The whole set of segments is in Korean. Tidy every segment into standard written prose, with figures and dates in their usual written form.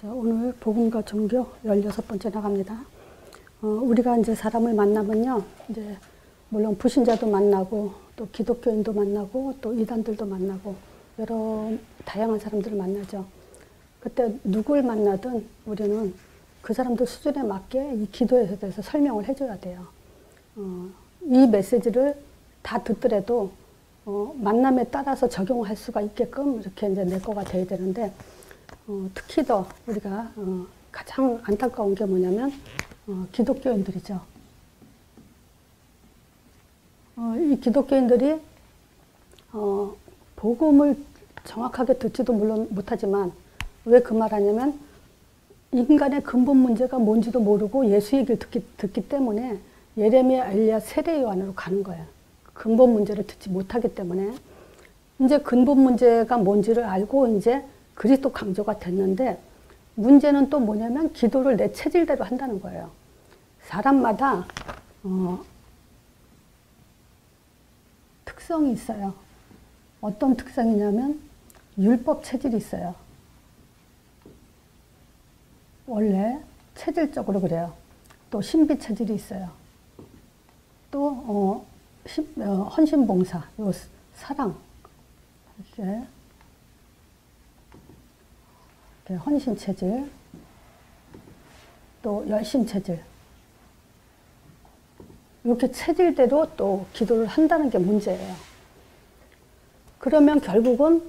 자, 오늘 복음과 종교 16번째 나갑니다. 우리가 이제 사람을 만나면요, 이제 물론 불신자도 만나고 또 기독교인도 만나고 또 이단들도 만나고 여러 다양한 사람들을 만나죠. 그때 누굴 만나든 우리는 그 사람들 수준에 맞게 이 기도에 대해서 설명을 해줘야 돼요. 이 메시지를 다 듣더라도 만남에 따라서 적용할 수가 있게끔 이렇게 이제 내 거가 돼야 되는데, 특히 더 우리가 가장 안타까운 게 뭐냐면 기독교인들이죠. 이 기독교인들이 복음을 정확하게 듣지도 물론 못하지만, 왜 그 말 하냐면 인간의 근본 문제가 뭔지도 모르고 예수 얘기를 듣기 때문에 예레미야, 엘리야, 세례 요한으로 가는 거예요. 근본 문제를 듣지 못하기 때문에. 이제 근본 문제가 뭔지를 알고 이제 그리스도 강조가 됐는데, 문제는 또 뭐냐면 기도를 내 체질대로 한다는 거예요. 사람마다 특성이 있어요. 어떤 특성이냐면 율법 체질이 있어요. 원래 체질적으로 그래요. 또 신비 체질이 있어요. 또 헌신봉사, 요 사랑, 이렇게 헌신 체질, 또 열심 체질, 이렇게 체질대로 또 기도를 한다는 게 문제예요. 그러면 결국은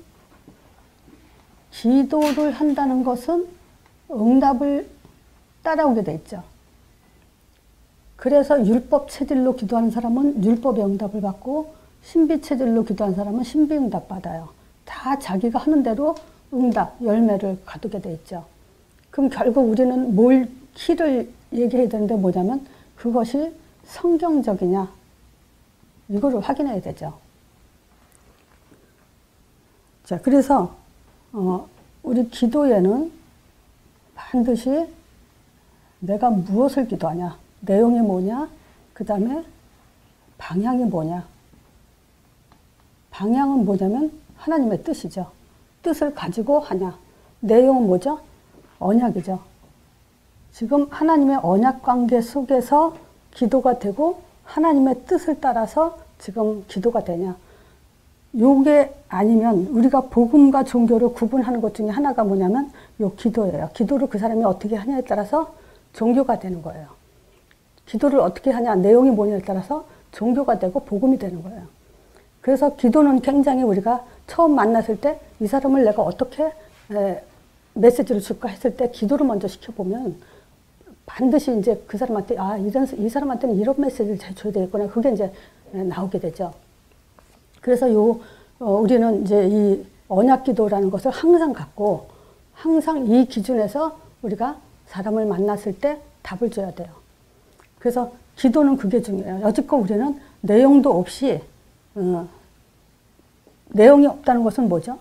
기도를 한다는 것은 응답을 따라오게 돼 있죠. 그래서 율법 체질로 기도하는 사람은 율법의 응답을 받고, 신비 체질로 기도하는 사람은 신비 응답 받아요. 다 자기가 하는 대로 응답, 열매를 거두게 돼 있죠. 그럼 결국 우리는 뭘 키를 얘기해야 되는데 뭐냐면 그것이 성경적이냐, 이거를 확인해야 되죠. 자, 그래서 우리 기도에는 반드시 내가 무엇을 기도하냐, 내용이 뭐냐, 그 다음에 방향이 뭐냐. 방향은 뭐냐면 하나님의 뜻이죠. 뜻을 가지고 하냐. 내용은 뭐죠? 언약이죠. 지금 하나님의 언약 관계 속에서 기도가 되고 하나님의 뜻을 따라서 지금 기도가 되냐. 요게 아니면 우리가 복음과 종교를 구분하는 것 중에 하나가 뭐냐면 요 기도예요. 기도를 그 사람이 어떻게 하냐에 따라서 종교가 되는 거예요. 기도를 어떻게 하냐, 내용이 뭐냐에 따라서 종교가 되고 복음이 되는 거예요. 그래서 기도는 굉장히 우리가 처음 만났을 때 이 사람을 내가 어떻게 메시지를 줄까 했을 때 기도를 먼저 시켜보면 반드시 이제 그 사람한테 이 사람한테는 이런 메시지를 줘야 되겠구나, 그게 이제 나오게 되죠. 그래서 우리는 이제 이 언약 기도라는 것을 항상 갖고 항상 이 기준에서 우리가 사람을 만났을 때 답을 줘야 돼요. 그래서 기도는 그게 중요해요. 여지껏 우리는 내용도 없이 내용이 없다는 것은 뭐죠?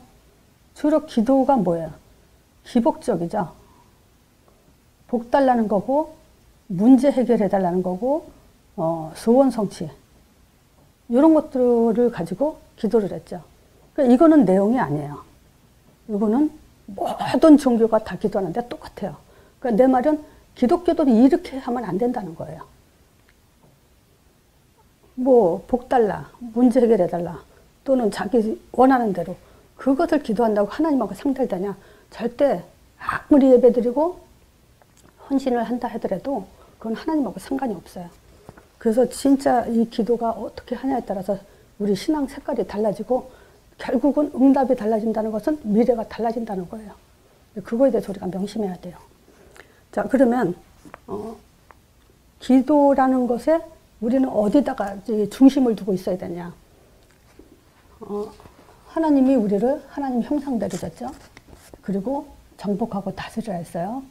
주로 기도가 뭐예요? 기복적이죠. 복 달라는 거고, 문제 해결해 달라는 거고, 소원 성취, 이런 것들을 가지고 기도를 했죠. 그러니까 이거는 내용이 아니에요. 이거는 모든 종교가 다 기도하는데 똑같아요. 그러니까 내 말은 기독교도 이렇게 하면 안 된다는 거예요. 뭐 복 달라, 문제 해결해 달라, 또는 자기 원하는 대로, 그것을 기도한다고 하나님하고 상달되냐? 절대. 아무리 예배드리고 헌신을 한다 하더라도 그건 하나님하고 상관이 없어요. 그래서 진짜 이 기도가 어떻게 하냐에 따라서 우리 신앙 색깔이 달라지고, 결국은 응답이 달라진다는 것은 미래가 달라진다는 거예요. 그거에 대해서 우리가 명심해야 돼요. 자, 그러면 기도라는 것에 우리는 어디다가 중심을 두고 있어야 되냐? 하나님이 우리를 하나님 형상대로 졌죠. 그리고 정복하고 다스리라 했어요.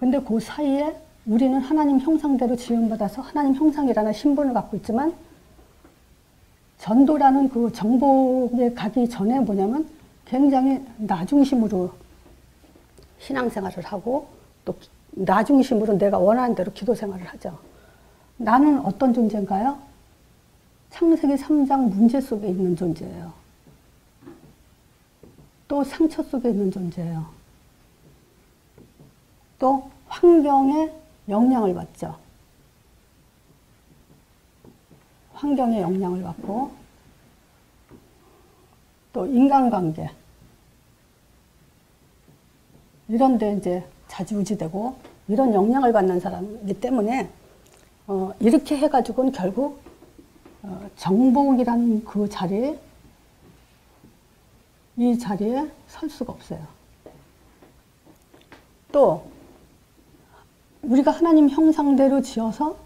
근데 그 사이에 우리는 하나님 형상대로 지음받아서 하나님 형상이라는 신분을 갖고 있지만, 전도라는 그 정복에 가기 전에 뭐냐면 굉장히 나 중심으로 신앙생활을 하고, 또 나 중심으로 내가 원하는 대로 기도 생활을 하죠. 나는 어떤 존재인가요? 창세기 3장 문제 속에 있는 존재예요. 또 상처 속에 있는 존재예요. 또 환경의 영향을 받죠. 환경의 영향을 받고 또 인간관계 이런 데 이제 좌지우지되고 이런 영향을 받는 사람이기 때문에 이렇게 해가지고는 결국 정복이라는 그 자리에 이 자리에 설 수가 없어요. 또 우리가 하나님 형상대로 지어서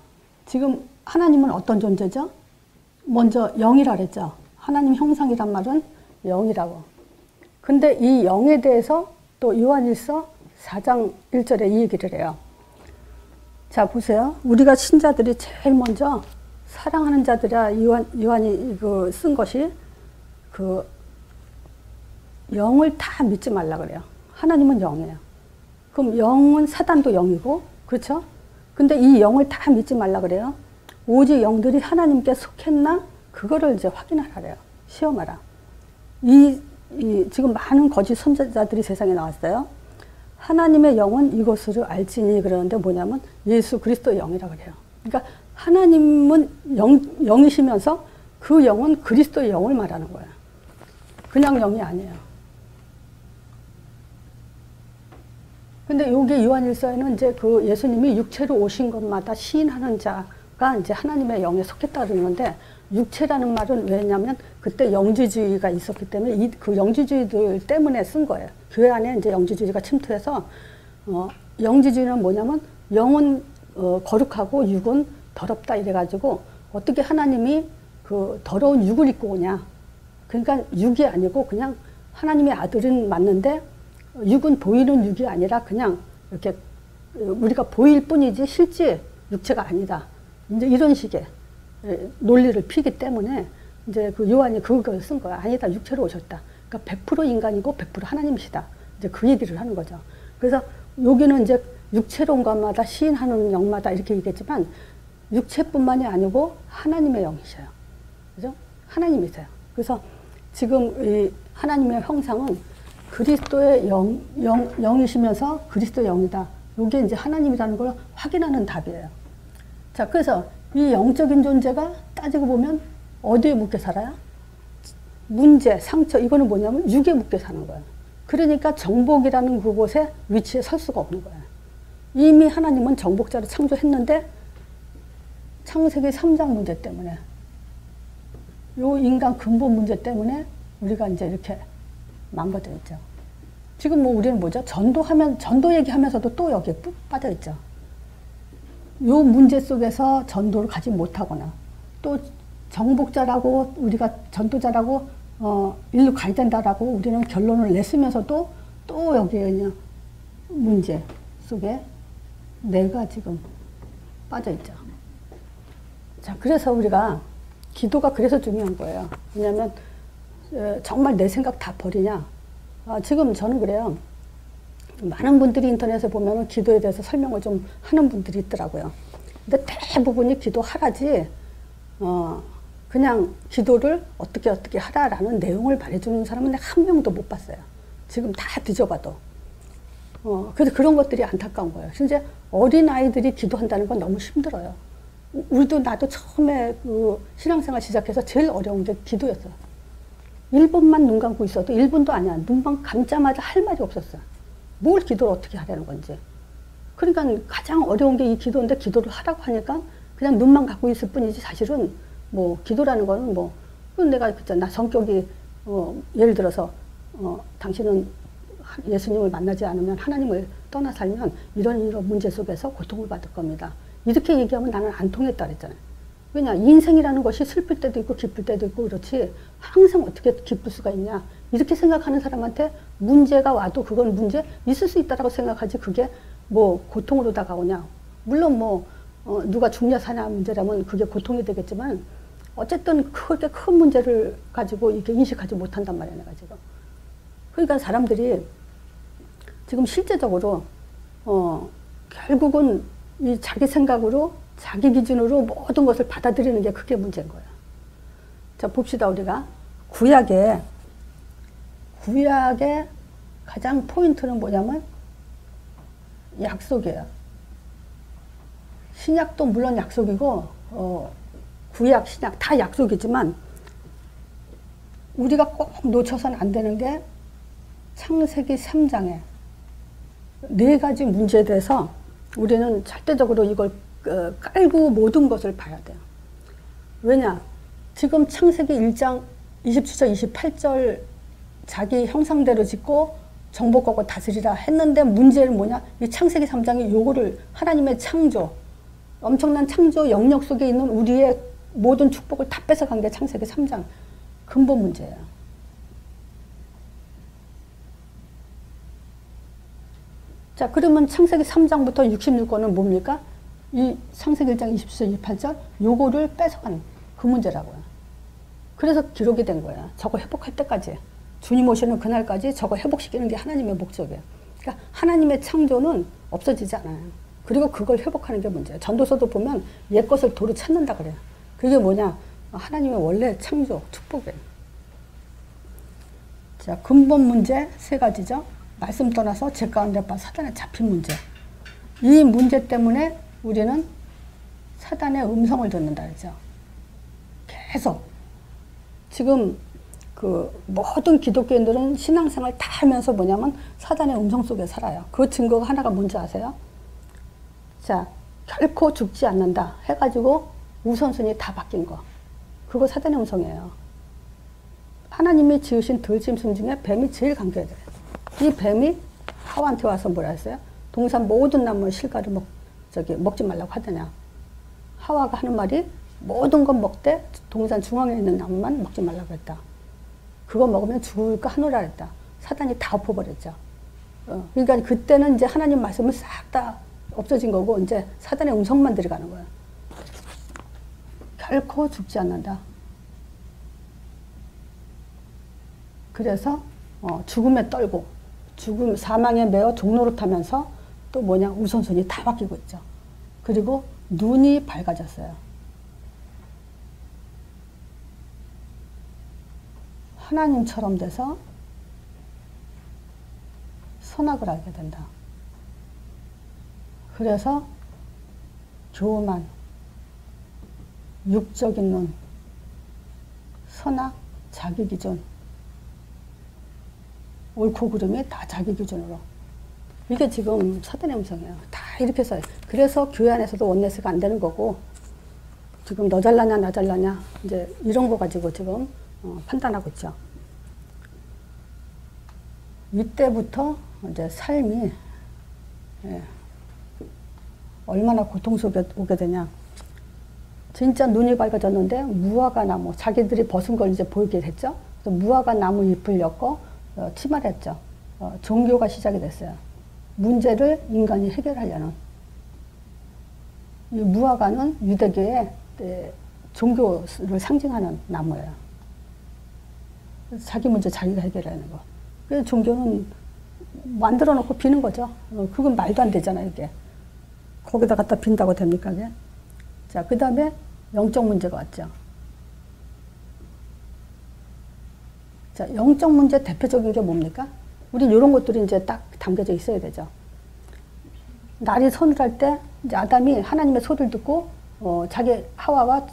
지금 하나님은 어떤 존재죠? 먼저 영이라 그랬죠. 하나님 형상이란 말은 영이라고. 근데 이 영에 대해서 또 요한일서 4장 1절에 이 얘기를 해요. 자, 보세요. 우리가 신자들이 제일 먼저 사랑하는 자들이라 요한이 쓴 것이 그 영을 다 믿지 말라 그래요. 하나님은 영이에요. 그럼 영은 사단도 영이고, 그렇죠? 근데 이 영을 다 믿지 말라 그래요. 오직 영들이 하나님께 속했나? 그거를 이제 확인하라래요. 시험하라. 지금 많은 거짓 선지자들이 세상에 나왔어요. 하나님의 영은 이것을 알지니 그러는데 뭐냐면 예수 그리스도의 영이라 그래요. 그러니까 하나님은 영이시면서 그 영은 그리스도의 영을 말하는 거예요. 그냥 영이 아니에요. 근데 여기 요한일서에는 이제 그 예수님이 육체로 오신 것마다 시인하는 자가 이제 하나님의 영에 속했다 그러는데 육체라는 말은 왜냐면 그때 영지주의가 있었기 때문에 그 영지주의들 때문에 쓴 거예요. 교회 안에 이제 영지주의가 침투해서 영지주의는 뭐냐면 영은 거룩하고 육은 더럽다 이래가지고 어떻게 하나님이 그 더러운 육을 입고 오냐. 그러니까 육이 아니고 그냥 하나님의 아들은 맞는데 육은 보이는 육이 아니라 그냥 이렇게 우리가 보일 뿐이지 실제 육체가 아니다. 이제 이런 식의 논리를 피기 때문에 이제 그 요한이 그걸 쓴 거야. 아니다. 육체로 오셨다. 그러니까 100% 인간이고 100% 하나님이시다. 이제 그 얘기를 하는 거죠. 그래서 여기는 이제 육체로 온 것마다 시인하는 영마다 이렇게 얘기했지만 육체뿐만이 아니고 하나님의 영이셔요. 그죠? 하나님이세요. 그래서 지금 이 하나님의 형상은 그리스도의 영이시면서 그리스도의 영이다. 이게 이제 하나님이라는 걸 확인하는 답이에요. 자, 그래서 이 영적인 존재가 따지고 보면 어디에 묶여 살아요? 문제, 상처, 이거는 뭐냐면 육에 묶여 사는 거예요. 그러니까 정복이라는 그곳에 위치에 설 수가 없는 거예요. 이미 하나님은 정복자를 창조했는데 창세기 3장 문제 때문에 요 인간 근본 문제 때문에 우리가 이제 이렇게 망가져 있죠. 지금 뭐 우리는 뭐죠? 전도 얘기하면서도 또 여기에 푹 빠져 있죠. 요 문제 속에서 전도를 가지 못하거나 또 정복자라고 우리가 전도자라고 일로 가야 된다라고 우리는 결론을 냈으면서도 또 여기에 그냥 문제 속에 내가 지금 빠져 있죠. 자, 그래서 우리가 기도가 그래서 중요한 거예요. 왜냐하면 정말 내 생각 다 버리냐? 지금 저는 그래요. 많은 분들이 인터넷에 보면 기도에 대해서 설명을 좀 하는 분들이 있더라고요. 근데 대부분이 기도하라지, 그냥 기도를 어떻게 하라라는 내용을 말해주는 사람은 내가 한 명도 못 봤어요. 지금 다 뒤져봐도. 그래서 그런 것들이 안타까운 거예요. 진짜 어린아이들이 기도한다는 건 너무 힘들어요. 우리도 나도 처음에 그 신앙생활 시작해서 제일 어려운 게 기도였어요. 1분만 눈 감고 있어도 1분도 아니야. 눈만 감자마자 할 말이 없었어요. 뭘 기도를 어떻게 하라는 건지. 그러니까 가장 어려운 게 이 기도인데 기도를 하라고 하니까 그냥 눈만 감고 있을 뿐이지 사실은 뭐 기도라는 거는 뭐 내가 나 성격이 예를 들어서 당신은 예수님을 만나지 않으면 하나님을 떠나 살면 이런 문제 속에서 고통을 받을 겁니다. 이렇게 얘기하면 나는 안 통했다 그랬잖아요. 왜냐, 인생이라는 것이 슬플 때도 있고 기쁠 때도 있고 그렇지 항상 어떻게 기쁠 수가 있냐. 이렇게 생각하는 사람한테 문제가 와도 그건 문제 있을 수 있다라고 생각하지 그게 뭐 고통으로 다가오냐. 물론 뭐 누가 죽냐 사냐 문제라면 그게 고통이 되겠지만 어쨌든 그렇게 큰 문제를 가지고 이렇게 인식하지 못한단 말이야 내가 지금. 그러니까 사람들이 지금 실제적으로 결국은 이 자기 생각으로 자기 기준으로 모든 것을 받아들이는 게 그게 문제인 거예요. 자, 봅시다. 우리가 구약의 가장 포인트는 뭐냐면 약속이에요. 신약도 물론 약속이고 구약, 신약 다 약속이지만 우리가 꼭 놓쳐서는 안 되는 게 창세기 3장에 4가지 문제에 대해서 우리는 절대적으로 이걸 깔고 모든 것을 봐야 돼요. 왜냐? 지금 창세기 1장 27절, 28절 자기 형상대로 짓고 정복하고 다스리라 했는데 문제는 뭐냐? 이 창세기 3장이 요거를 하나님의 창조, 엄청난 창조 영역 속에 있는 우리의 모든 축복을 다 뺏어간 게 창세기 3장 근본 문제예요. 자, 그러면 창세기 3장부터 66권은 뭡니까? 이 창세기 1장 27절, 28절 요거를 뺏어간 그 문제라고요. 그래서 기록이 된 거야. 저거 회복할 때까지. 주님 오시는 그날까지 저거 회복시키는 게 하나님의 목적이에요. 그러니까 하나님의 창조는 없어지지 않아요. 그리고 그걸 회복하는 게 문제예요. 전도서도 보면 옛 것을 도로 찾는다 그래요. 그게 뭐냐? 하나님의 원래 창조, 축복이에요. 자, 근본 문제 3가지죠. 말씀 떠나서 죄 가운데 빠져 사단에 잡힌 문제. 이 문제 때문에 우리는 사단의 음성을 듣는다 그러죠. 계속. 지금 그 모든 기독교인들은 신앙생활 다 하면서 뭐냐면 사단의 음성 속에 살아요. 그 증거가 하나가 뭔지 아세요? 자, 결코 죽지 않는다 해가지고 우선순위 다 바뀐 거. 그거 사단의 음성이에요. 하나님이 지으신 들짐승 중에 뱀이 제일 강조해요. 이 뱀이 하와한테 와서 뭐라 했어요? 동산 모든 나무의 실과를 먹지 말라고 하더냐. 하와가 하는 말이 모든 건 먹되 동산 중앙에 있는 나무만 먹지 말라고 했다. 그거 먹으면 죽을까 하노라 했다. 사단이 다 엎어버렸죠. 그러니까 그때는 이제 하나님 말씀을 싹 다 없어진 거고 이제 사단의 음성만 들어가는 거예요. 결코 죽지 않는다. 그래서 죽음에 떨고 죽음 사망에 매어 종로로 타면서 또 뭐냐 우선순위 다 바뀌고 있죠. 그리고 눈이 밝아졌어요. 하나님처럼 돼서 선악을 알게 된다. 그래서 교만, 육적인 눈, 선악, 자기 기준, 옳고 그름이 다 자기 기준으로. 이게 지금 사단의 음성이에요. 다 이렇게 써요. 그래서 교회 안에서도 원네스가 안 되는 거고, 지금 너 잘나냐, 나 잘나냐, 이제 이런 거 가지고 지금 판단하고 있죠. 이때부터 이제 삶이 얼마나 고통 속에 오게 되냐. 진짜 눈이 밝아졌는데 무화과 나무, 자기들이 벗은 걸 이제 보이게 됐죠. 그래서 무화과 나무 잎을 엮고 치마를 했죠. 종교가 시작이 됐어요. 문제를 인간이 해결하려는. 이 무화과는 유대교의 종교를 상징하는 나무예요. 자기 문제 자기가 해결하는 거. 그래서 종교는 만들어 놓고 비는 거죠. 그건 말도 안 되잖아요, 이게. 거기다 갖다 빈다고 됩니까, 이게? 자, 그 다음에 영적 문제가 왔죠. 자, 영적 문제 대표적인 게 뭡니까? 우리 이런 것들이 이제 딱 담겨져 있어야 되죠. 날이 서늘할 때, 이제 아담이 하나님의 소리를 듣고, 자기 하와가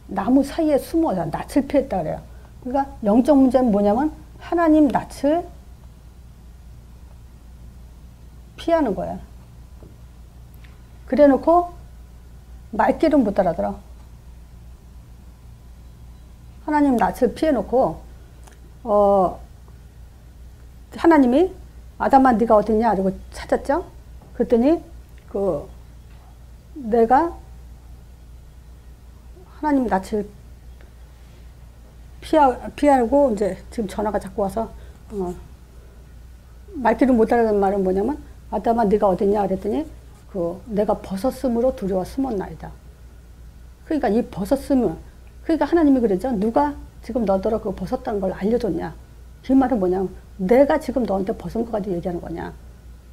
나무 사이에 숨어서 낯을 피했다 그래요. 그러니까 영적 문제는 뭐냐면, 하나님 낯을 피하는 거야. 그래 놓고, 말귀를 못 알아들어. 하나님 낯을 피해 놓고, 하나님이 아담아 네가 어딨냐? 이러고 찾았죠? 그랬더니, 내가 하나님 낯을 피하고, 이제 지금 전화가 자꾸 와서, 말귀를 못 알아듣는 말은 뭐냐면, 아담아 네가 어딨냐? 그랬더니, 내가 벗었음으로 두려워 숨었나이다. 그러니까 이 벗었음을, 그러니까 하나님이 그러죠. 누가 지금 너더러 그거 벗었다는 걸 알려줬냐. 그 말은 뭐냐면, 내가 지금 너한테 벗은 거 가지고 얘기하는 거냐.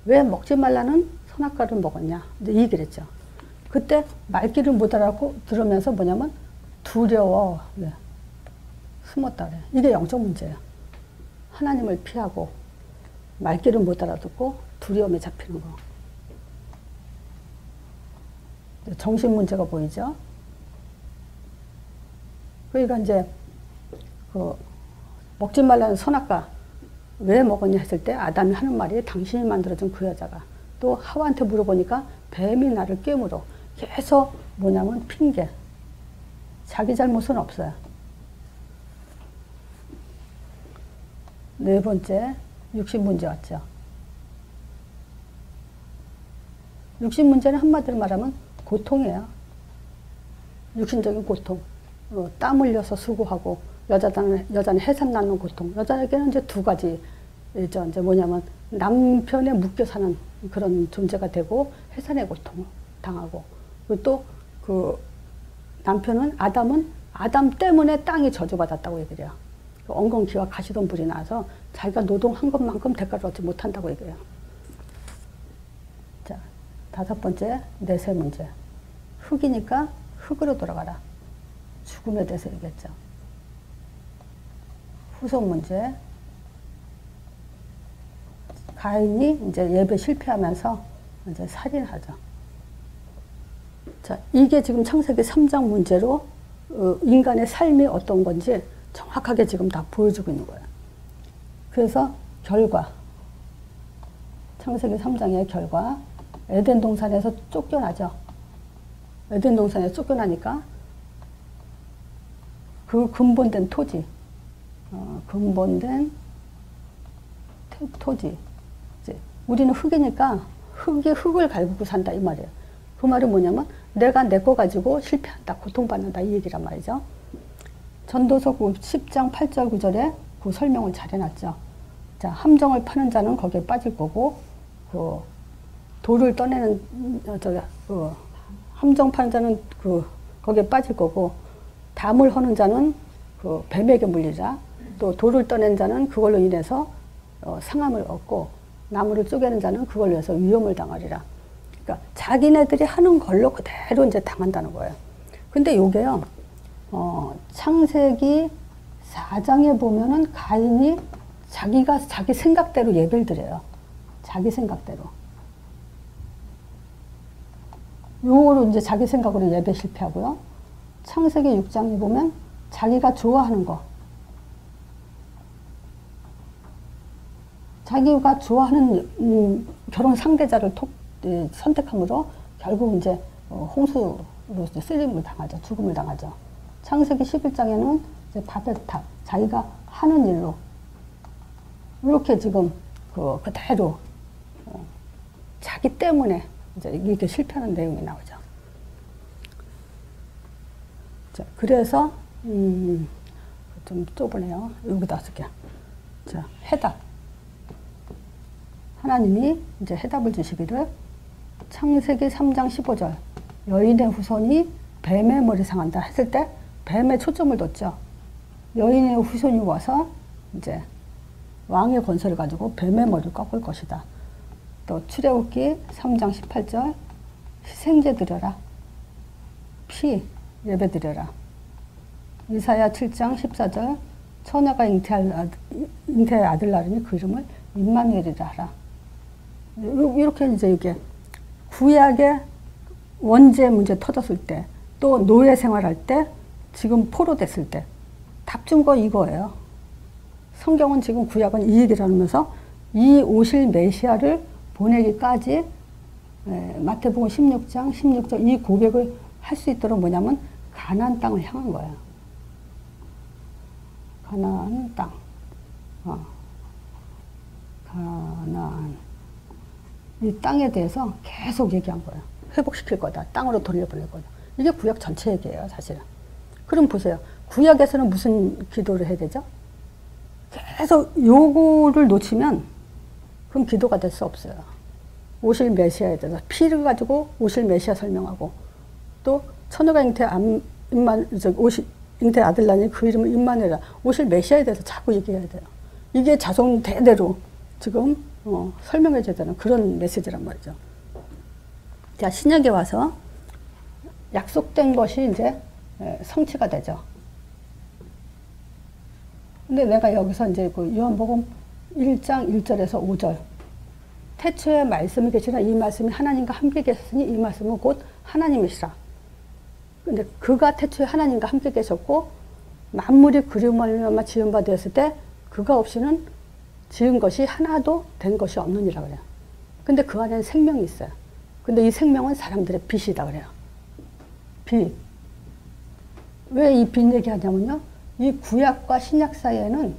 왜 먹지 말라는 선악과를 먹었냐. 이 얘기를 했죠. 그때 말귀를 못 알아듣고 들으면서 뭐냐면, 두려워. 네. 숨었다 그래. 이게 영적 문제예요. 하나님을 피하고, 말귀를 못 알아듣고 두려움에 잡히는 거. 정신 문제가 보이죠. 그러니까 이제 그 먹지 말라는 선악과 왜 먹었냐 했을 때 아담이 하는 말이 당신이 만들어준 그 여자가, 또 하와한테 물어보니까 뱀이 나를 꿰물어. 계속 뭐냐면 핑계. 자기 잘못은 없어요. 네 번째, 육신 문제 왔죠. 육신 문제는 한마디로 말하면 고통이에요. 육신적인 고통. 땀 흘려서 수고하고, 여자는 해산 낳는 고통. 여자에게는 이제 두 가지죠. 이제 뭐냐면 남편에 묶여 사는 그런 존재가 되고, 해산의 고통을 당하고, 그리고 또 그 남편은 아담 때문에 땅이 저주받았다고 얘기해요. 엉겅퀴와 가시덤불이 나서 자기가 노동한 것만큼 대가를 얻지 못한다고 얘기해요. 자, 다섯 번째, 내세 문제. 흙이니까 흙으로 돌아가라. 죽음에 대해서 얘기했죠. 후손 문제. 가인이 이제 예배 실패하면서 이제 살인하죠. 자, 이게 지금 창세기 3장 문제로 인간의 삶이 어떤 건지 정확하게 지금 다 보여주고 있는 거예요. 그래서 결과, 창세기 3장의 결과, 에덴 동산에서 쫓겨나죠. 에덴 동산에서 쫓겨나니까 그 근본된 토지, 근본된 토지. 이제 우리는 흙이니까 흙을 갈구고 산다 이 말이에요. 그 말은 뭐냐면 내가 내 거 가지고 실패한다, 고통받는다 이 얘기란 말이죠. 전도서 10장 8절 9절에 그 설명을 잘 해놨죠. 자, 함정을 파는 자는 거기에 빠질 거고, 그 돌을 떠내는 함정 파는 자는 거기에 빠질 거고, 담을 허는 자는 그 뱀에게 물리자, 또 돌을 떠낸 자는 그걸로 인해서 상함을 얻고, 나무를 쪼개는 자는 그걸로 인해서 위험을 당하리라. 그러니까 자기네들이 하는 걸로 그대로 이제 당한다는 거예요. 근데 요게요, 창세기 4장에 보면은 가인이 자기 생각대로 예배를 드려요. 자기 생각대로. 요거로 이제 자기 생각으로 예배 실패하고요. 창세기 6장에 보면 자기가 좋아하는 거. 자기가 좋아하는 결혼 상대자를 선택함으로 결국 이제 홍수로 쓰림을 당하죠. 죽음을 당하죠. 창세기 11장에는 이제 바벨탑, 자기가 하는 일로 이렇게 지금 그대로 자기 때문에 이제 이렇게 실패하는 내용이 나오죠. 자, 그래서 좀 좁으네요. 여기다 쓸게요. 자, 해답. 하나님이 이제 해답을 주시기를 창세기 3장 15절 여인의 후손이 뱀의 머리 상한다 했을 때 뱀에 초점을 뒀죠. 여인의 후손이 와서 이제 왕의 권세를 가지고 뱀의 머리를 꺾을 것이다. 또 출애굽기 3장 18절 희생제 드려라. 피 예배 드려라. 이사야 7장 14절 처녀가 잉태할 아들 낳으니 그 이름을 임마누엘이라 하라. 이렇게 이제 이게 구약의 원죄 문제 터졌을 때, 또 노예 생활할 때, 지금 포로됐을 때 답 준 거 이거예요. 성경은 지금 구약은 이 얘기를 하면서 이 오실 메시아를 보내기까지 마태복음 16장 16절 이 고백을 할 수 있도록 뭐냐면 가나안 땅을 향한 거예요. 가나안 땅. 가나안. 이 땅에 대해서 계속 얘기한 거예요. 회복시킬 거다. 땅으로 돌려보낼 거다. 이게 구약 전체 얘기예요, 사실은. 그럼 보세요. 구약에서는 무슨 기도를 해야 되죠? 계속 요거를 놓치면 그럼 기도가 될 수 없어요. 오실 메시아에 대해서 피를 가지고 오실 메시아 설명하고, 또 처녀가 잉태 아들 낳으니 그 이름을 임마누엘이라. 오실 메시아에 대해서 자꾸 얘기해야 돼요. 이게 자손 대대로 지금 설명해줘야 되는 그런 메시지란 말이죠. 자, 신약에 와서 약속된 것이 이제 성취가 되죠. 근데 내가 여기서 이제 그 요한복음 1장 1절에서 5절 태초에 말씀이 계시나 이 말씀이 하나님과 함께 계셨으니 이 말씀은 곧 하나님이시라. 근데 그가 태초에 하나님과 함께 계셨고 만물이 그리움으로 지은 바 되었을 때 그가 없이는 지은 것이 하나도 된 것이 없느니라 그래요. 근데 그 안에는 생명이 있어요. 근데 이 생명은 사람들의 빛이다 그래요. 빛. 왜 이 빛 얘기하냐면요. 이 구약과 신약 사이에는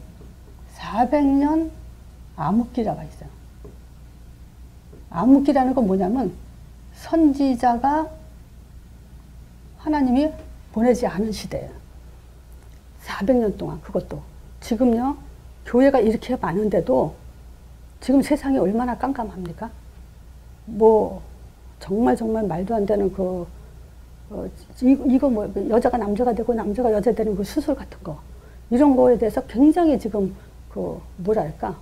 400년 암흑기라가 있어요. 암흑기라는 건 뭐냐면 선지자가 하나님이 보내지 않은 시대예요. 400년 동안. 그것도 지금요 교회가 이렇게 많은데도 지금 세상이 얼마나 깜깜합니까? 뭐 정말 말도 안 되는 이거 뭐 여자가 남자가 되고 남자가 여자 되는 그 수술 같은 거 이런 거에 대해서 굉장히 지금 뭐랄까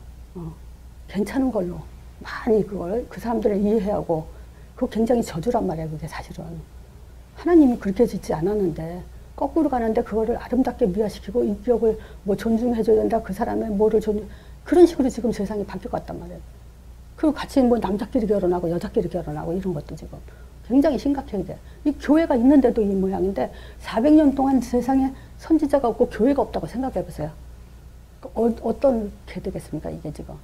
괜찮은 걸로 많이 그걸 그 사람들을 이해하고 그거 굉장히 저주란 말이에요. 그게 사실은 하나님이 그렇게 짓지 않았는데 거꾸로 가는데 그거를 아름답게 미화시키고 인격을 뭐 존중해줘야 된다. 그 사람의 뭐를 그런 식으로 지금 세상이 바뀌어갔단 말이에요. 그리고 같이 뭐 남자끼리 결혼하고 여자끼리 결혼하고 이런 것도 지금 굉장히 심각해야 돼. 이 교회가 있는데도 이 모양인데 400년 동안 세상에 선지자가 없고 교회가 없다고 생각해 보세요. 어떻게 되겠습니까 이게 지금.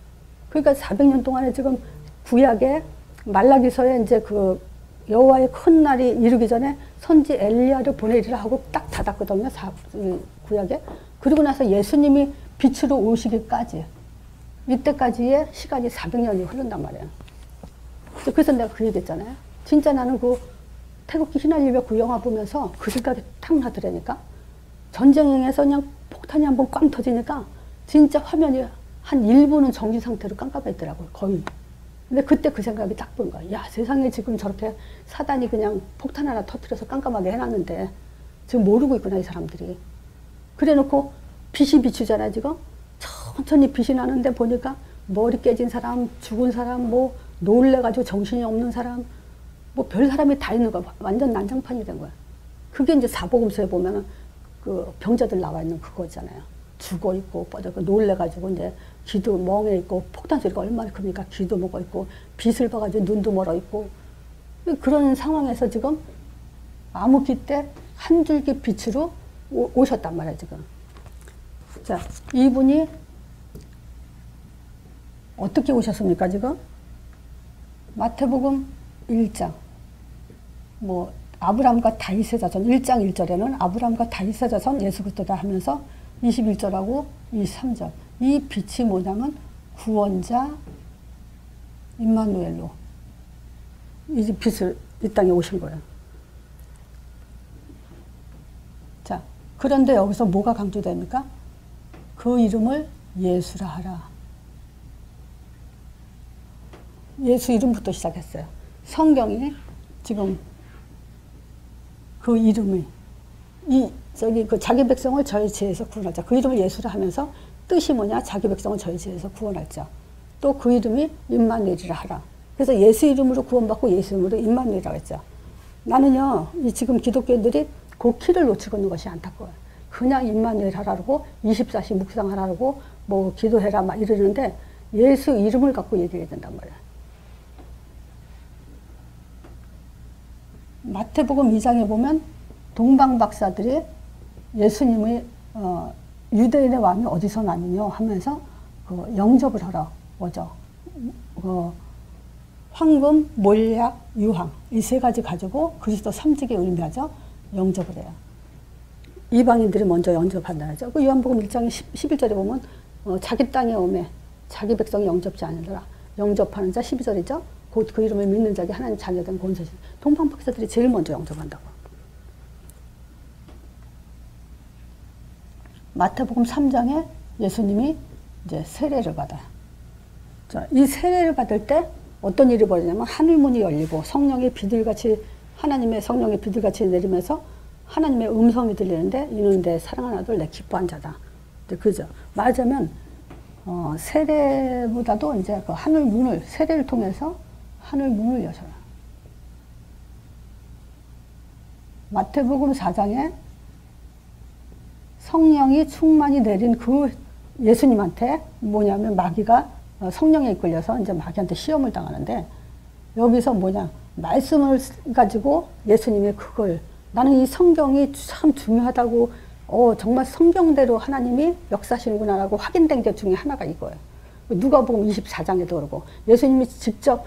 그러니까 400년 동안에 지금 구약에 말라기서에 이제 그 여호와의 큰 날이 이르기 전에 선지 엘리야를 보내리라 하고 딱 닫았거든요. 구약에. 그리고 나서 예수님이 빛으로 오시기까지 이때까지의 시간이 400년이 흐른단 말이에요. 그래서 내가 그 얘기했잖아요. 진짜 나는 그 태극기 휘날리며 그 영화 보면서 그 생각이 탁 나더라니까. 전쟁에서 그냥 폭탄이 한번 꽝 터지니까 진짜 화면이 한 1분은 정지 상태로 깜깜했더라고요. 거의. 근데 그때 그 생각이 딱 든 거야. 야, 세상에 지금 저렇게 사단이 그냥 폭탄 하나 터뜨려서 깜깜하게 해놨는데 지금 모르고 있구나, 이 사람들이. 그래 놓고 빛이 비추잖아, 지금. 천천히 빛이 나는데 보니까 머리 깨진 사람, 죽은 사람, 뭐 놀래가지고 정신이 없는 사람, 뭐 별 사람이 다 있는 거야. 완전 난장판이 된 거야. 그게 이제 사복음서에 보면은 그 병자들 나와 있는 그거잖아요. 죽어 있고, 뻗어있고, 놀래가지고 이제 귀도 멍해 있고, 폭탄 소리가 얼마나 큽니까? 귀도 먹어 있고, 빛을 봐가지고 눈도 멀어 있고. 그런 상황에서 지금 암흑기 때 한 줄기 빛으로 오셨단 말이야, 지금. 자, 이분이 어떻게 오셨습니까, 지금? 마태복음 1장. 뭐, 아브람과 다윗의 자손, 1장 1절에는 아브람과 다윗의 자손 예수 그리스도다 하면서 21절하고 23절. 이 빛이 뭐냐면 구원자 임마누엘로 이 빛을 이 땅에 오신 거예요. 자, 그런데 여기서 뭐가 강조됩니까? 그 이름을 예수라 하라. 예수 이름부터 시작했어요. 성경이 지금 그 이름이 그 자기 백성을 저희 죄에서 구원하자. 그 이름을 예수라 하면서 뜻이 뭐냐? 자기 백성을 저희 죄에서 구원하자. 또 그 이름이 임마누엘이라 하라. 그래서 예수 이름으로 구원받고 예수 이름으로 임마누엘이라고 했죠. 나는요, 지금 기독교인들이 그 키를 놓치고 있는 것이 안타까워요. 그냥 임마누엘 하라고 24시 묵상하라고 뭐 기도해라 막 이러는데 예수 이름을 갖고 얘기해야 된단 말이야. 마태복음 2장에 보면 동방 박사들이 예수님의 유대인의 왕이 어디서 나느냐 하면서 그 영접을 하러 오죠. 황금, 몰약, 유황 이 세 가지 가지고 그리스도 삼직에 의미하죠. 영접을 해요. 이방인들이 먼저 영접한다죠. 그 요한복음 1장 11절에 보면 자기 땅에 오매 자기 백성이 영접지 않으더라. 영접하는 자 12절이죠. 곧 그 이름을 믿는 자에게 하나님 자녀된 권세신. 동방 박사들이 제일 먼저 영접한다고. 마태복음 3장에 예수님이 이제 세례를 받아요. 자, 이 세례를 받을 때 어떤 일이 벌어지냐면 하늘문이 열리고 성령이 비둘같이 하나님의 성령이 비둘같이 내리면서 하나님의 음성이 들리는데 이는 내 사랑하는 아들 내 기뻐한 자다. 그죠? 말하자면 세례보다도 이제 그 하늘문을 세례를 통해서 하늘문을 여셔요. 마태복음 4장에 성령이 충만히 내린 그 예수님한테 뭐냐면 마귀가 성령에 이끌려서 이제 마귀한테 시험을 당하는데, 여기서 뭐냐, 말씀을 가지고 예수님이 그걸, 나는 이 성경이 참 중요하다고, 정말 성경대로 하나님이 역사하시는구나라고 확인된 게 중에 하나가 이거예요. 누가복음 24장에도 그러고, 예수님이 직접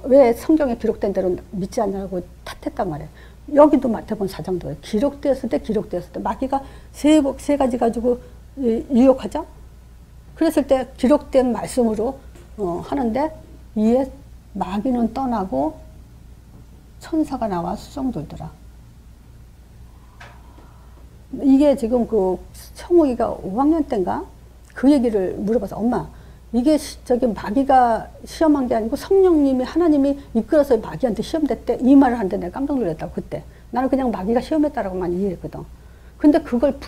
왜 성경에 기록된 대로 믿지 않냐고 탓했단 말이에요. 여기도 마태복음 4장도 그래요. 기록되었을 때 마귀가 세 가지 가지고 유혹하죠. 그랬을 때 기록된 말씀으로 하는데, 이에 마귀는 떠나고 천사가 나와 수종 돌더라. 이게 지금 그 청우이가 5학년 때인가 그 얘기를 물어봐서, 엄마 이게 저기 마귀가 시험한 게 아니고 성령님이, 하나님이 이끌어서 마귀한테 시험됐대, 이 말을 하는데 내가 깜짝 놀랐다고. 그때 나는 그냥 마귀가 시험했다라고만 이해했거든. 근데 그걸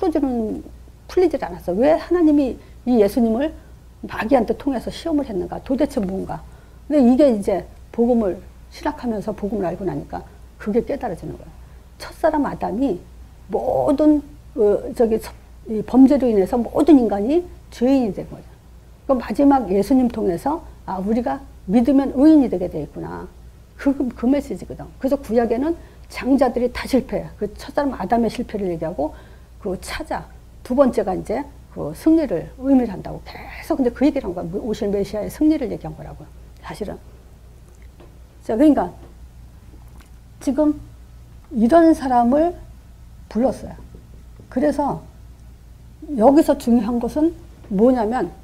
풀리질 않았어. 왜 하나님이 이 예수님을 마귀한테 통해서 시험을 했는가, 도대체 뭔가. 근데 이게 이제 복음을 신학하면서 복음을 알고 나니까 그게 깨달아지는 거야. 첫사람 아담이 모든 이 범죄로 인해서 모든 인간이 죄인이 된 거죠. 그 마지막 예수님 통해서 우리가 믿으면 의인이 되게 돼 있구나. 그 메시지거든. 그래서 구약에는 장자들이 다 실패해. 그 첫사람 아담의 실패를 얘기하고, 그 차자 두 번째가 이제 그 승리를 의미를 한다고 계속 근데 그 얘기를 한 거야. 오실 메시아의 승리를 얘기한 거라고요. 사실은. 자, 그러니까 지금 이런 사람을 불렀어요. 그래서 여기서 중요한 것은 뭐냐면,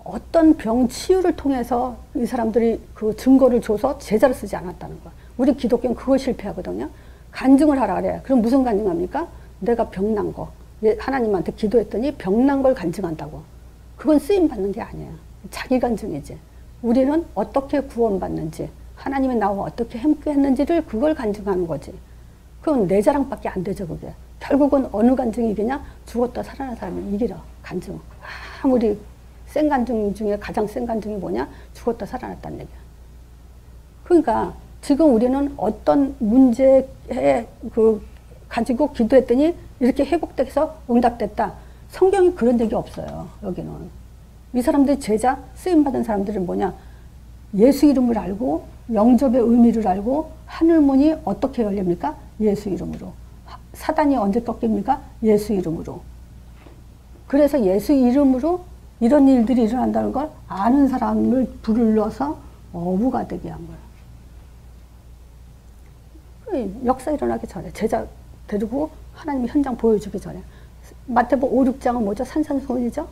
어떤 병 치유를 통해서 이 사람들이 그 증거를 줘서 제자를 쓰지 않았다는 거야. 우리 기독교는 그걸 실패하거든요. 간증을 하라 그래. 그럼 무슨 간증합니까? 내가 병난 거. 하나님한테 기도했더니 병난 걸 간증한다고. 그건 쓰임 받는 게 아니에요. 자기 간증이지. 우리는 어떻게 구원받는지, 하나님이 나와 어떻게 함께 했는지를 그걸 간증하는 거지. 그건 내 자랑밖에 안 되죠, 그게. 결국은 어느 간증이 이기냐? 죽었다 살아난 사람이 이기라, 간증. 아무리 센 간증 중에 가장 센 간증이 뭐냐? 죽었다 살아났다는 얘기야. 그러니까 지금 우리는 어떤 문제에 가지고 기도했더니 이렇게 회복돼서 응답됐다. 성경이 그런 얘기 없어요, 여기는. 이 사람들이 제자, 쓰임받은 사람들은 뭐냐? 예수 이름을 알고, 영접의 의미를 알고, 하늘문이 어떻게 열립니까? 예수 이름으로. 사단이 언제 꺾입니까? 예수 이름으로. 그래서 예수 이름으로 이런 일들이 일어난다는 걸 아는 사람을 불러서 어부가 되게 한 거예요. 역사 일어나기 전에, 제자 데리고 하나님이 현장 보여주기 전에. 마태복음 5, 6장은 뭐죠? 산산소원이죠?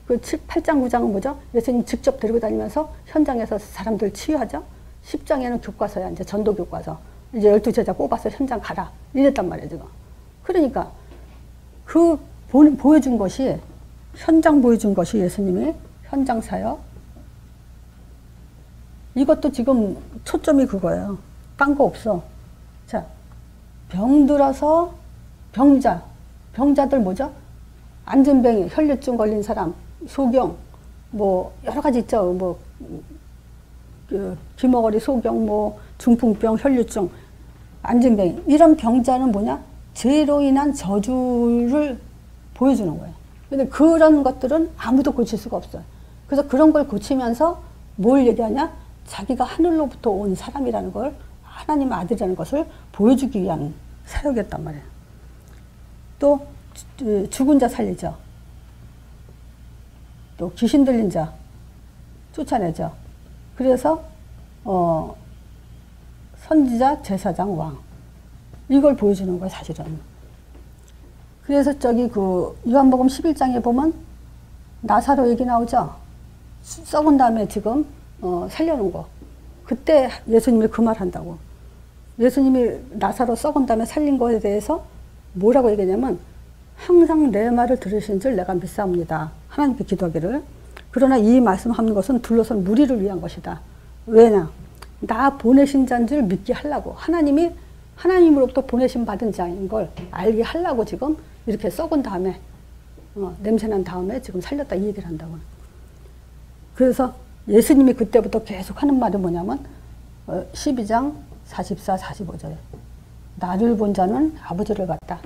그 7, 8장, 9장은 뭐죠? 예수님 직접 데리고 다니면서 현장에서 사람들 치유하죠? 10장에는 교과서야, 이제 전도 교과서. 이제 12제자 뽑아서 현장 가라. 이랬단 말이에요, 지금. 그러니까 그 보여준 것이, 현장 보여준 것이 예수님의 현장 사역. 이것도 지금 초점이 그거예요. 딴 거 없어. 자, 병들어서 병자들 뭐죠? 안전병이, 혈류증 걸린 사람, 소경, 뭐 여러 가지 있죠. 뭐 귀머거리 소경, 뭐 중풍병, 혈류증, 안전병이. 이런 병자는 뭐냐? 죄로 인한 저주를 보여주는 거예요. 근데 그런 것들은 아무도 고칠 수가 없어요. 그래서 그런 걸 고치면서 뭘 얘기하냐? 자기가 하늘로부터 온 사람이라는 걸, 하나님 아들이라는 것을 보여주기 위한 사역이었단 말이에요. 또 죽은 자 살리죠. 또 귀신 들린 자 쫓아내죠. 그래서 선지자, 제사장, 왕, 이걸 보여주는 거예요, 사실은. 그래서 저기 그 요한복음 11장에 보면 나사로 얘기 나오죠. 썩은 다음에 지금 살려놓은 거. 그때 예수님이 그 말 한다고. 예수님이 나사로 썩은 다음에 살린 거에 대해서 뭐라고 얘기하냐면, 항상 내 말을 들으신 줄 내가 믿사옵니다. 하나님께 기도하기를. 그러나 이 말씀하는 것은 둘러선 무리를 위한 것이다. 왜냐? 나 보내신 자인 줄 믿게 하려고. 하나님으로부터 보내신 받은 자인 걸 알게 하려고 지금 이렇게 썩은 다음에, 냄새난 다음에 지금 살렸다, 이 얘기를 한다고. 그래서 예수님이 그때부터 계속 하는 말이 뭐냐면 12장 44, 45절에 나를 본 자는 아버지를 봤다.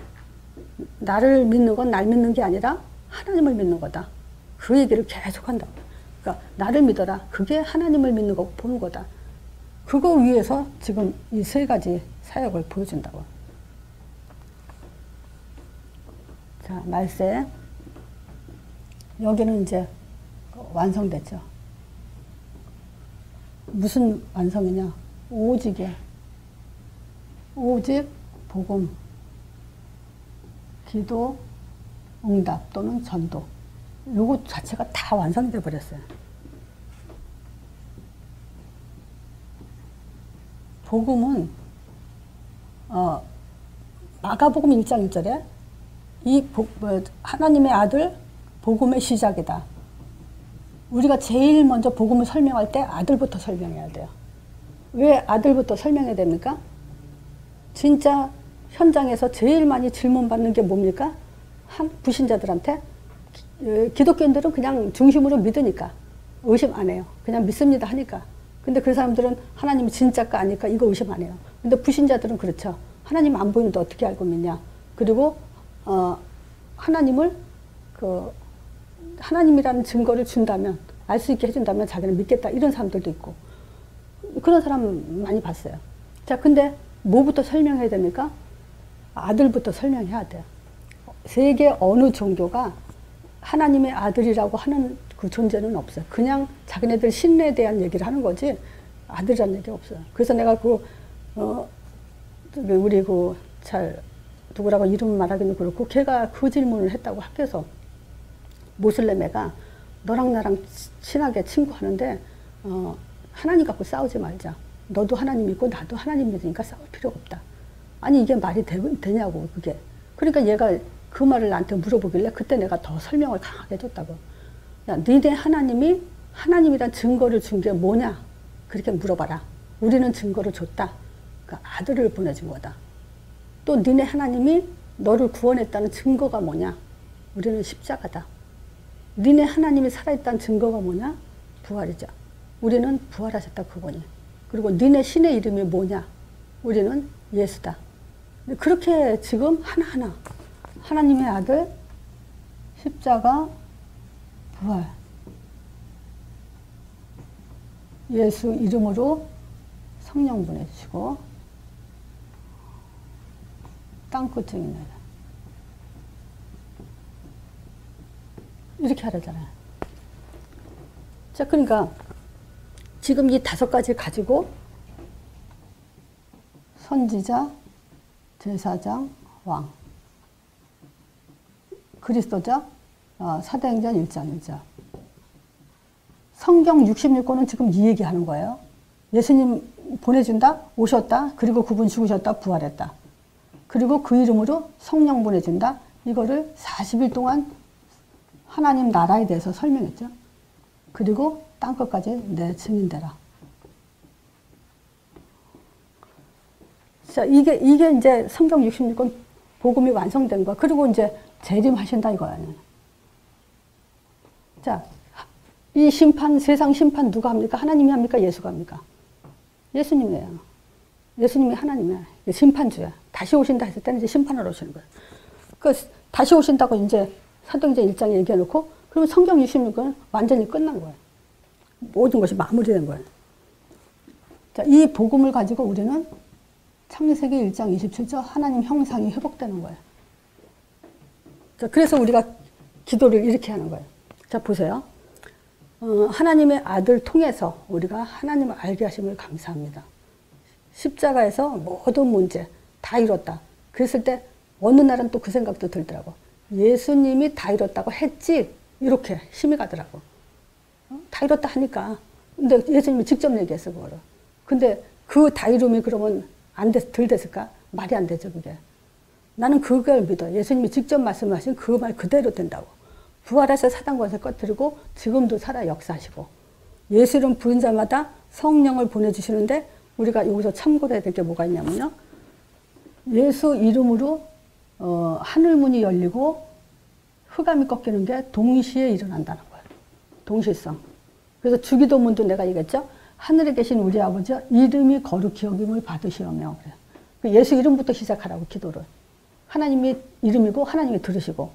나를 믿는 건 날 믿는 게 아니라 하나님을 믿는 거다. 그 얘기를 계속 한다. 그러니까 나를 믿어라. 그게 하나님을 믿는 거 보는 거다. 그거 위해서 지금 이 세 가지 사역을 보여준다고. 자, 말세. 여기는 이제 완성됐죠. 무슨 완성이냐? 오직이야. 오직, 복음, 기도, 응답 또는 전도. 요거 자체가 다 완성돼 버렸어요. 복음은 마가복음 1장 1절에 하나님의 아들 복음의 시작이다. 우리가 제일 먼저 복음을 설명할 때 아들부터 설명해야 돼요. 왜 아들부터 설명해야 됩니까? 진짜 현장에서 제일 많이 질문받는 게 뭡니까? 불신자들한테 기독교인들은 그냥 중심으로 믿으니까 의심 안 해요. 그냥 믿습니다 하니까. 근데 그 사람들은 하나님이 진짜가 아닐까 이거 의심 안 해요. 근데 불신자들은 그렇죠. 하나님 안 보이는데 어떻게 알고 믿냐. 그리고 하나님을 하나님이라는 증거를 준다면 알 수 있게 해준다면 자기는 믿겠다 이런 사람들도 있고 그런 사람 많이 봤어요. 자, 근데 뭐부터 설명해야 됩니까? 아들부터 설명해야 돼요. 세계 어느 종교가 하나님의 아들이라고 하는 그 존재는 없어요. 그냥 자기네들 신에 대한 얘기를 하는 거지 아들이라는 얘기 없어요. 그래서 내가 우리 누구라고 이름 말하기는 그렇고 걔가 그 질문을 했다고 학교에서 모슬렘 애가 너랑 나랑 친하게 친구하는데 하나님 갖고 싸우지 말자. 너도 하나님 믿고 나도 하나님 믿으니까 싸울 필요가 없다. 아니 이게 말이 되냐고 그게. 그러니까 얘가 그 말을 나한테 물어보길래 그때 내가 더 설명을 강하게 해줬다고. 야, 너네 하나님이 하나님이란 증거를 준 게 뭐냐? 그렇게 물어봐라. 우리는 증거를 줬다. 그 아들을 보내준 거다. 또 너네 하나님이 너를 구원했다는 증거가 뭐냐? 우리는 십자가다. 너네 하나님이 살아있다는 증거가 뭐냐? 부활이죠. 우리는 부활하셨다 그거니. 그리고 너네 신의 이름이 뭐냐? 우리는 예수다. 그렇게 지금 하나하나 하나님의 아들, 십자가, 부활, 예수 이름으로 성령 보내주시고 땅끝 증인이다. 이렇게 하라잖아요. 자, 그러니까 지금 이 5가지 가지고 선지자, 제사장, 왕, 그리스도자, 사도행전 1장 1절. 성경 66권은 지금 이 얘기하는 거예요. 예수님 보내준다, 오셨다, 그리고 그분 죽으셨다, 부활했다. 그리고 그 이름으로 성령 보내준다. 이거를 40일 동안 하나님 나라에 대해서 설명했죠. 그리고 땅끝까지 내 증인되라. 자, 이게 이제 성경 66권 복음이 완성된 거야. 그리고 이제 재림하신다 이거야. 자, 이 심판, 세상 심판 누가 합니까? 하나님이 합니까? 예수가 합니까? 예수님이에요. 예수님이 하나님이야. 심판주야. 다시 오신다 했을 때는 이제 심판하러 오시는 거야. 다시 오신다고 이제 사도행전 1장에 얘기해 놓고, 그러면 성경 66은 완전히 끝난 거예요. 모든 것이 마무리된 거예요. 자, 이 복음을 가지고 우리는 창세기 1장 27절 하나님 형상이 회복되는 거예요. 자, 그래서 우리가 기도를 이렇게 하는 거예요. 자, 보세요. 하나님의 아들 통해서 우리가 하나님을 알게 하심을 감사합니다. 십자가에서 모든 문제 다 이뤘다. 그랬을 때 어느 날은 또 그 생각도 들더라고. 예수님이 다 이뤘다고 했지? 이렇게 힘이 가더라고. 다 이뤘다 하니까. 근데 예수님이 직접 얘기했어, 그거를. 근데 그 다 이룸이 그러면 덜 됐을까? 말이 안 되죠, 그게. 나는 그걸 믿어. 예수님이 직접 말씀하신 그 말 그대로 된다고. 부활해서 사단 권세 꺼뜨리고 지금도 살아 역사하시고. 예수 이름 부른 자마다 성령을 보내주시는데 우리가 여기서 참고로 해야 될 게 뭐가 있냐면요. 예수 이름으로 하늘문이 열리고 흑암이 꺾이는 게 동시에 일어난다는 거예요. 동시성. 그래서 주기도문도 내가 얘기했죠. 하늘에 계신 우리 아버지 이름이 거룩히 여김을 받으시오며. 그래요. 예수 이름부터 시작하라고 기도를. 하나님이 이름이고 하나님이 들으시고.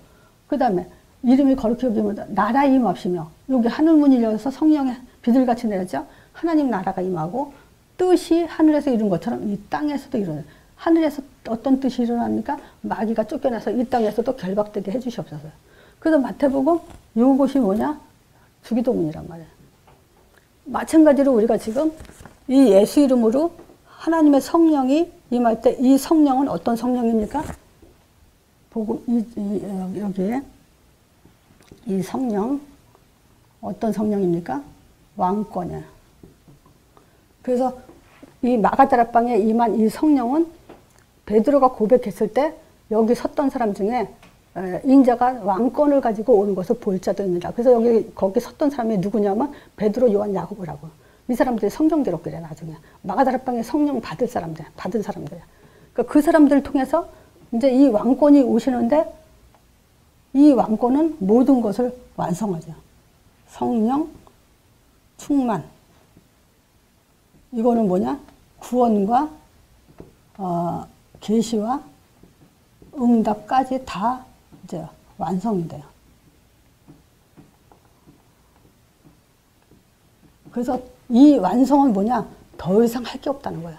그 다음에 이름이 거룩히 여김으로 나라 임합시며, 여기 하늘문이 열려서 성령의 비둘같이 내렸죠. 하나님 나라가 임하고 뜻이 하늘에서 이룬 것처럼 이 땅에서도 일어나요. 하늘에서 어떤 뜻이 일어납니까? 마귀가 쫓겨나서 이 땅에서도 결박되게 해주시옵소서. 그래서 마태복음 이곳이 뭐냐? 주기도문이란 말이에요. 마찬가지로 우리가 지금 이 예수 이름으로 하나님의 성령이 임할 때 이 성령은 어떤 성령입니까? 여기에 이 성령 어떤 성령입니까? 왕권이에요. 그래서 이 마가다락방에 임한 이 성령은 베드로가 고백했을 때 여기 섰던 사람 중에 인자가 왕권을 가지고 오는 것을 볼 자도 있느라. 그래서 거기 섰던 사람이 누구냐면 베드로, 요한, 야고보라고. 이 사람들이 성경 기록들이야 나중에. 마가다락방에 성령 받은 사람들이야. 그러니까 그 사람들을 통해서 이제 이 왕권이 오시는데 이 왕권은 모든 것을 완성하죠. 성령, 충만. 이거는 뭐냐? 구원과 계시와 응답까지 다 이제 완성이 돼요. 그래서 이 완성은 뭐냐? 더 이상 할 게 없다는 거야.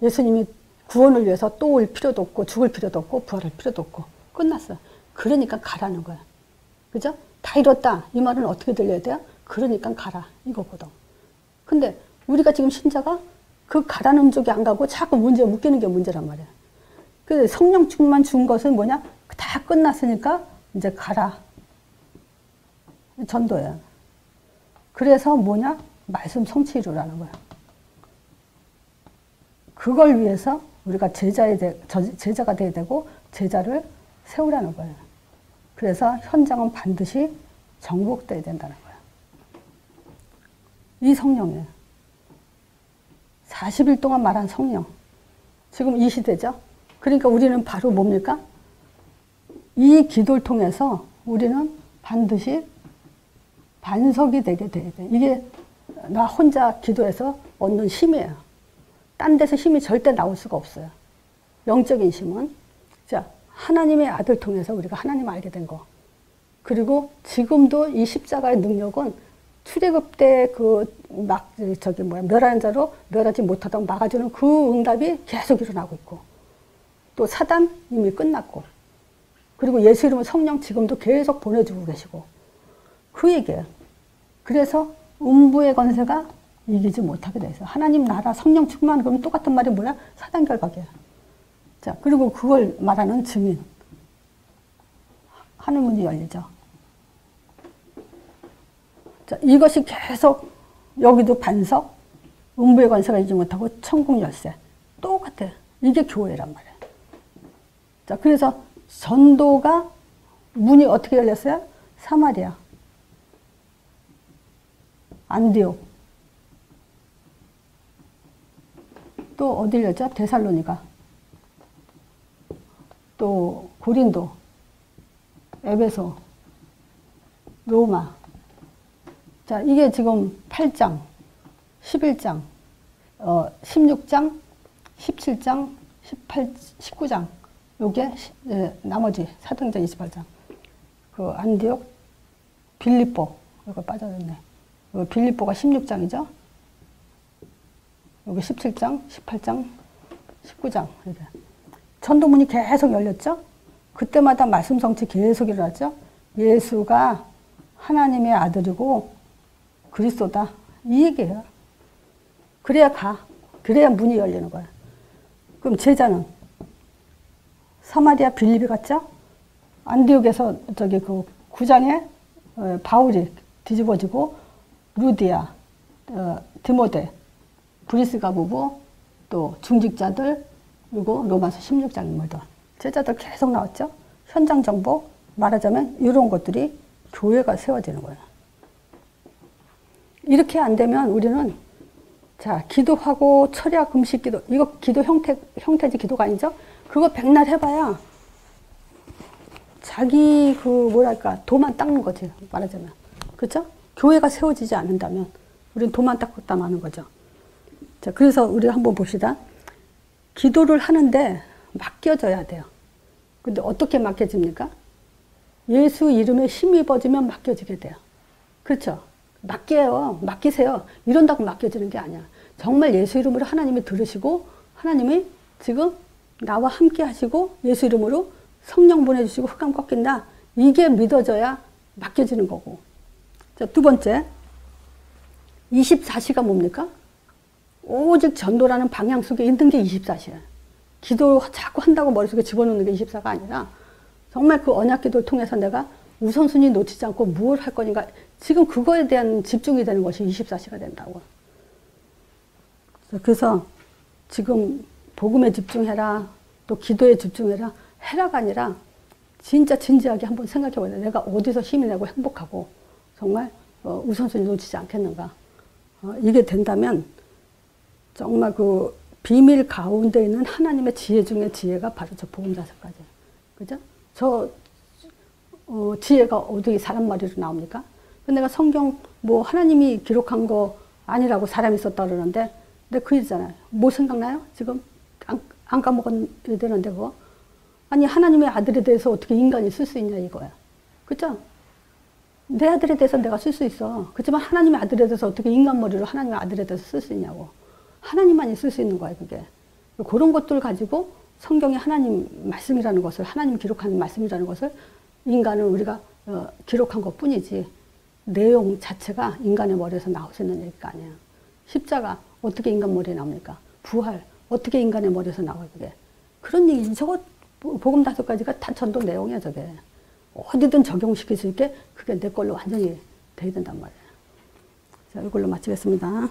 예수님이 구원을 위해서 또 올 필요도 없고 죽을 필요도 없고 부활할 필요도 없고 끝났어요. 그러니까 가라는 거야. 그죠? 다 이뤘다. 이 말은 어떻게 들려야 돼요? 그러니까 가라. 이거거든. 근데 우리가 지금 신자가 그 가라는 쪽에 안 가고 자꾸 문제에 묶이는 게 문제란 말이야. 그 성령 충만 준 것은 뭐냐? 다 끝났으니까 이제 가라. 전도야. 그래서 뭐냐? 말씀 성취 이루라는 거야. 그걸 위해서 우리가 제자가 돼야 되고 제자를 세우라는 거예요. 그래서 현장은 반드시 정복돼야 된다는 거야. 이 성령이에요. 40일 동안 말한 성령. 지금 이 시대죠. 그러니까 우리는 바로 뭡니까? 이 기도를 통해서 우리는 반드시 반석이 되게 돼야 돼. 이게 나 혼자 기도해서 얻는 힘이에요. 딴 데서 힘이 절대 나올 수가 없어요. 영적인 힘은. 자, 하나님의 아들 통해서 우리가 하나님을 알게 된 거. 그리고 지금도 이 십자가의 능력은 출애굽 때 멸하는 자로 멸하지 못하던 막아주는 그 응답이 계속 일어나고 있고, 또 사단 이미 끝났고, 그리고 예수 이름으로 성령 지금도 계속 보내주고 계시고, 그 얘기예요. 그래서 음부의 권세가 이기지 못하게 돼 있어요. 하나님 나라 성령 충만, 그러면 똑같은 말이 뭐야? 사단 결박이야. 자, 그리고 그걸 말하는 증인. 하늘문이 열리죠. 자, 이것이 계속 여기도 반석, 음부의 권세가 이기지 못하고 천국 열쇠. 똑같아. 이게 교회란 말이야. 자, 그래서 전도가 문이 어떻게 열렸어요? 사마리아, 안디옥, 또 어디 열렸죠? 데살로니가, 또 고린도, 에베소, 로마. 자, 이게 지금 8장, 11장, 16장, 17장, 19장. 요게 나머지 사도행전 28장. 그 안디옥, 빌립보, 이거 빠져졌네. 빌립보가 16장이죠. 여기 17장, 18장, 19장. 이렇게. 전도문이 계속 열렸죠. 그때마다 말씀 성취 계속 일어났죠. 예수가 하나님의 아들이고 그리스도다. 이 얘기예요. 그래야 가. 그래야 문이 열리는 거야. 그럼 제자는 사마리아 빌립이 갔죠. 안디옥에서 그 9장에 바울이 뒤집어지고 루디아, 디모데, 브리스가 부부, 또 중직자들, 그리고 로마서 16장 인물들. 제자들 계속 나왔죠. 현장 정보, 말하자면 이런 것들이 교회가 세워지는 거예요. 이렇게 안 되면 우리는 자, 기도하고 철야 금식 기도, 이거 기도 형태지 기도가 아니죠? 그거 백날 해봐야 자기 도만 닦는 거지, 말하자면. 그렇죠? 교회가 세워지지 않는다면 우리는 도만 닦았다 마는 거죠. 자, 그래서 우리 한번 봅시다. 기도를 하는데 맡겨져야 돼요. 근데 어떻게 맡겨집니까? 예수 이름에 힘입어지면 맡겨지게 돼요. 그렇죠? 맡겨요. 맡기세요. 이런다고 맡겨지는 게 아니야. 정말 예수 이름으로 하나님이 들으시고 하나님이 지금 나와 함께 하시고 예수 이름으로 성령 보내주시고 흑암 꺾인다. 이게 믿어져야 맡겨지는 거고. 자, 두 번째 24시가 뭡니까? 오직 전도라는 방향 속에 있는 게 24시야. 기도 자꾸 한다고 머릿속에 집어넣는 게 24가 아니라 정말 그 언약 기도를 통해서 내가 우선순위 놓치지 않고 무엇을 할 거니까 지금 그거에 대한 집중이 되는 것이 24시가 된다고. 그래서 지금 복음에 집중해라, 또 기도에 집중해라, 해라가 아니라 진짜 진지하게 한번 생각해 보자. 내가 어디서 힘이 나고 행복하고 정말 우선순위 놓치지 않겠는가. 이게 된다면 정말 그 비밀 가운데 있는 하나님의 지혜 중에 지혜가 바로 저 복음자서까지. 그죠? 저 지혜가 어디 사람 말이로 나옵니까? 내가 성경 뭐 하나님이 기록한 거 아니라고 사람이 썼다 그러는데 근데 그 일이잖아요. 뭐 생각나요? 지금 안 까먹어야 되는데 그거. 아니 하나님의 아들에 대해서 어떻게 인간이 쓸 수 있냐 이거야. 그죠? 내 아들에 대해서 내가 쓸 수 있어. 그렇지만 하나님의 아들에 대해서 어떻게 인간 머리로 하나님의 아들에 대해서 쓸 수 있냐고. 하나님만이 쓸 수 있는 거야 그게. 그런 것들 가지고 성경이 하나님 말씀이라는 것을 하나님 기록한 말씀이라는 것을 인간은 우리가 기록한 것 뿐이지 내용 자체가 인간의 머리에서 나올 수 있는 얘기가 아니야. 십자가 어떻게 인간 머리에 나옵니까? 부활 어떻게 인간의 머리에서 나와요 그게. 그런 얘기 저거 복음 5가지가 다 전도 내용이야 저게. 어디든 적용시킬 수 있게 그게 내 걸로 완전히 돼야 된단 말이에요. 자, 이걸로 마치겠습니다.